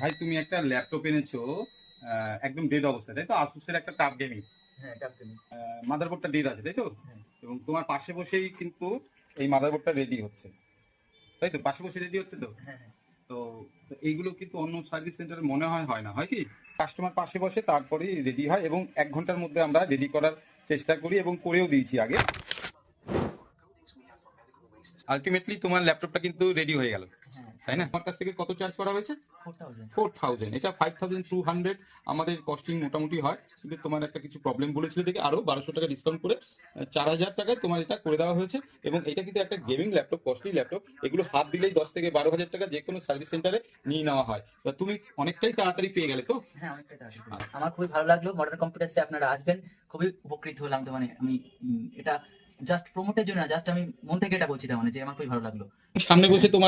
ভাই তুমি একটা ল্যাপটপ এনেছো, একদম ডেড অবস্থায়, তাই তো? আসুসের একটা টাফ গেমিং। হ্যাঁ, এটা আপনি। মাদারবোর্ডটা ডেড আছে, তাই তো? হ্যাঁ, এবং তোমার পাশে বসেই কিন্তু এই মাদারবোর্ডটা রেডি হচ্ছে, তাই তো? পাশে বসে রেডি হচ্ছে তো? হ্যাঁ, হ্যাঁ। তো তো এইগুলো কিন্তু অন্য সার্ভিস সেন্টারে মনে হয় হয় না, হয় কি? কাস্টমার পাশে বসে তারপরেই রেডি হয়, এবং 1 ঘন্টার মধ্যে আমরা রেডি করার চেষ্টা করি এবং করেও দিয়েছি আগে। আলটিমেটলি তোমার ল্যাপটপটা কিন্তু রেডি হয়ে গেল, হ্যাঁ, তাই না? আমার কাছ থেকে কত চার্জ করা হয়েছে? 4000। 4000, এটা 5200 আমাদের কস্টিং মোটামুটি হয়। কিন্তু তোমার একটা কিছু প্রবলেম বলেছিল দেখে আরো 1200 টাকা ডিসকাউন্ট করে 4000 টাকায় তোমার এটা করে দেওয়া হয়েছে। এবং এটা কিন্তু একটা গেমিং ল্যাপটপ, কস্টলি ল্যাপটপ। এগুলো হাত দিলেই 10 থেকে 12 হাজার টাকা যে কোনো সার্ভিস সেন্টারে নিয়ে নেওয়া হয়। তো তুমি অনেকটাই তাড়াতাড়ি পেয়ে গেলে তো? হ্যাঁ, অনেকটাই তাড়াতাড়ি পেলাম। আমার খুবই ভালো লাগলো মডার্ন কম্পিউটার্সে আপনারা আসবেন। খুবই উপকৃত হলাম। তো মানে আমি এটা জাস্ট প্রমোটের জন্য না, জাস্ট আমি মন থেকে এটা বলছি, তার মানে যে আমার খুবই ভালো লাগলো। সামনে বসে তোমার